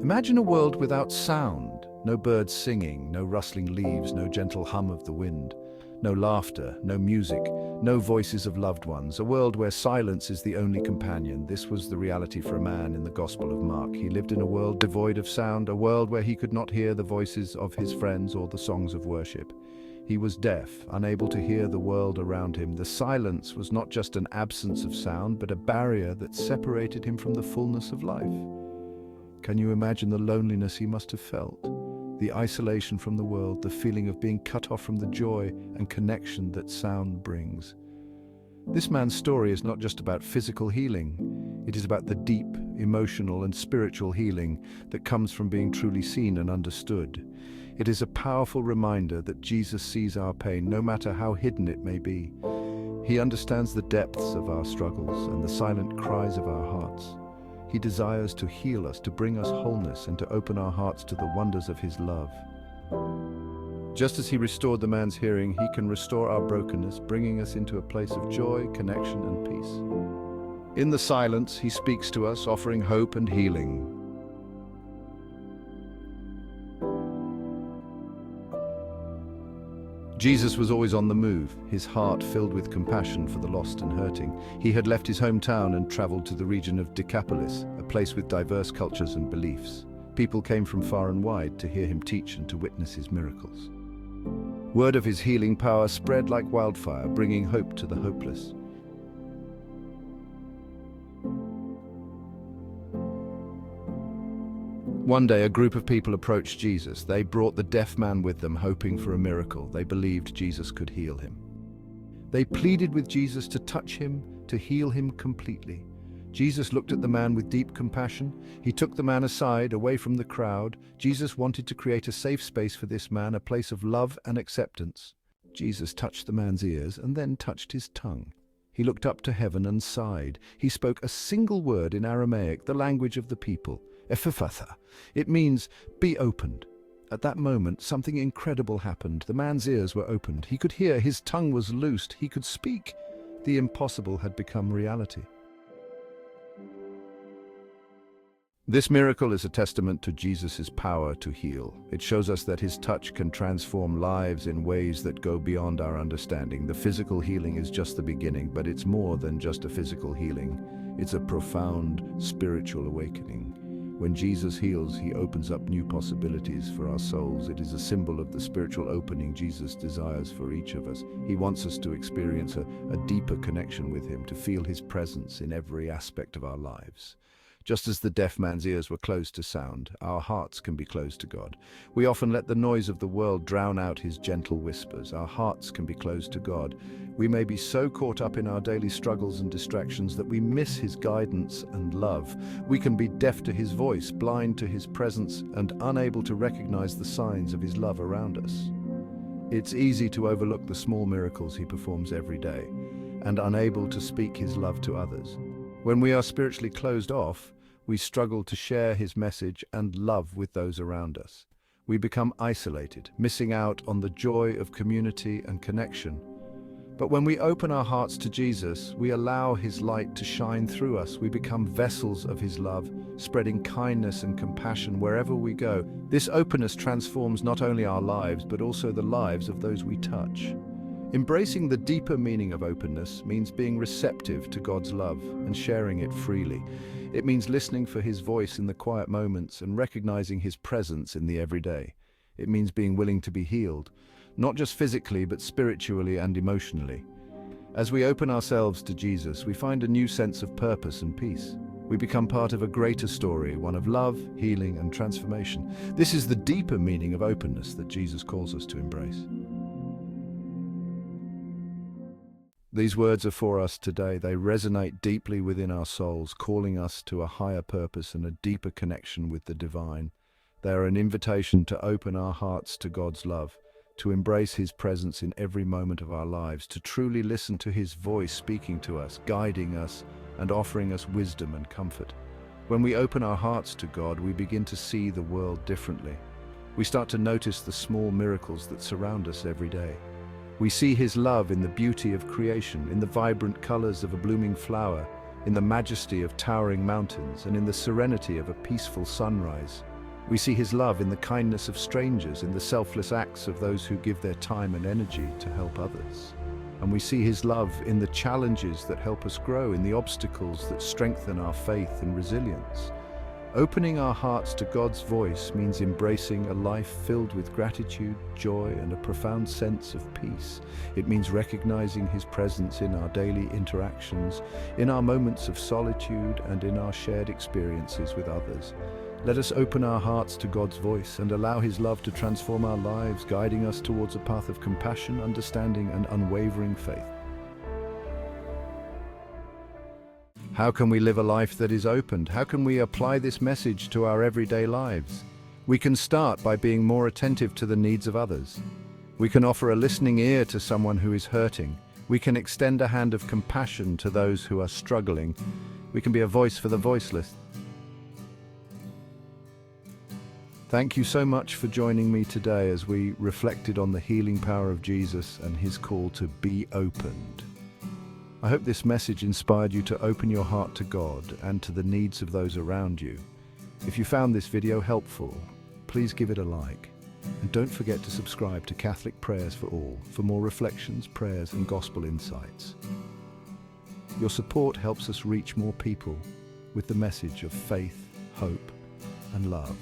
Imagine a world without sound, no birds singing, no rustling leaves, no gentle hum of the wind, no laughter, no music, no voices of loved ones, a world where silence is the only companion. This was the reality for a man in the Gospel of Mark. He lived in a world devoid of sound, a world where he could not hear the voices of his friends or the songs of worship. He was deaf, unable to hear the world around him. The silence was not just an absence of sound, but a barrier that separated him from the fullness of life. Can you imagine the loneliness he must have felt? The isolation from the world, the feeling of being cut off from the joy and connection that sound brings. This man's story is not just about physical healing. It is about the deep, emotional and spiritual healing that comes from being truly seen and understood. It is a powerful reminder that Jesus sees our pain, no matter how hidden it may be. He understands the depths of our struggles and the silent cries of our hearts. He desires to heal us, to bring us wholeness, and to open our hearts to the wonders of his love. Just as he restored the man's hearing, he can restore our brokenness, bringing us into a place of joy, connection, and peace. In the silence, he speaks to us, offering hope and healing. Jesus was always on the move, his heart filled with compassion for the lost and hurting. He had left his hometown and traveled to the region of Decapolis, a place with diverse cultures and beliefs. People came from far and wide to hear him teach and to witness his miracles. Word of his healing power spread like wildfire, bringing hope to the hopeless. One day, a group of people approached Jesus. They brought the deaf man with them, hoping for a miracle. They believed Jesus could heal him. They pleaded with Jesus to touch him, to heal him completely. Jesus looked at the man with deep compassion. He took the man aside, away from the crowd. Jesus wanted to create a safe space for this man, a place of love and acceptance. Jesus touched the man's ears and then touched his tongue. He looked up to heaven and sighed. He spoke a single word in Aramaic, the language of the people. Ephphatha. It means, be opened. At that moment, something incredible happened. The man's ears were opened. He could hear, his tongue was loosed, he could speak. The impossible had become reality. This miracle is a testament to Jesus' power to heal. It shows us that his touch can transform lives in ways that go beyond our understanding. The physical healing is just the beginning, but it's more than just a physical healing. It's a profound spiritual awakening. When Jesus heals, he opens up new possibilities for our souls. It is a symbol of the spiritual opening Jesus desires for each of us. He wants us to experience a deeper connection with him, to feel his presence in every aspect of our lives. Just as the deaf man's ears were closed to sound, our hearts can be closed to God. We often let the noise of the world drown out his gentle whispers. Our hearts can be closed to God. We may be so caught up in our daily struggles and distractions that we miss his guidance and love. We can be deaf to his voice, blind to his presence, and unable to recognize the signs of his love around us. It's easy to overlook the small miracles he performs every day, and unable to speak his love to others. When we are spiritually closed off, we struggle to share his message and love with those around us. We become isolated, missing out on the joy of community and connection. But when we open our hearts to Jesus, we allow his light to shine through us. We become vessels of his love, spreading kindness and compassion wherever we go. This openness transforms not only our lives, but also the lives of those we touch. Embracing the deeper meaning of openness means being receptive to God's love and sharing it freely. It means listening for his voice in the quiet moments and recognizing his presence in the everyday. It means being willing to be healed, not just physically, but spiritually and emotionally. As we open ourselves to Jesus, we find a new sense of purpose and peace. We become part of a greater story, one of love, healing, and transformation. This is the deeper meaning of openness that Jesus calls us to embrace. These words are for us today. They resonate deeply within our souls, calling us to a higher purpose and a deeper connection with the divine. They are an invitation to open our hearts to God's love, to embrace his presence in every moment of our lives, to truly listen to his voice speaking to us, guiding us, and offering us wisdom and comfort. When we open our hearts to God, we begin to see the world differently. We start to notice the small miracles that surround us every day. We see his love in the beauty of creation, in the vibrant colors of a blooming flower, in the majesty of towering mountains, and in the serenity of a peaceful sunrise. We see his love in the kindness of strangers, in the selfless acts of those who give their time and energy to help others. And we see his love in the challenges that help us grow, in the obstacles that strengthen our faith and resilience. Opening our hearts to God's voice means embracing a life filled with gratitude, joy, and a profound sense of peace. It means recognizing his presence in our daily interactions, in our moments of solitude, and in our shared experiences with others. Let us open our hearts to God's voice and allow his love to transform our lives, guiding us towards a path of compassion, understanding, and unwavering faith. How can we live a life that is opened? How can we apply this message to our everyday lives? We can start by being more attentive to the needs of others. We can offer a listening ear to someone who is hurting. We can extend a hand of compassion to those who are struggling. We can be a voice for the voiceless. Thank you so much for joining me today as we reflected on the healing power of Jesus and his call to be opened. I hope this message inspired you to open your heart to God and to the needs of those around you. If you found this video helpful, please give it a like. And don't forget to subscribe to Catholic Prayers for All for more reflections, prayers, and gospel insights. Your support helps us reach more people with the message of faith, hope, and love.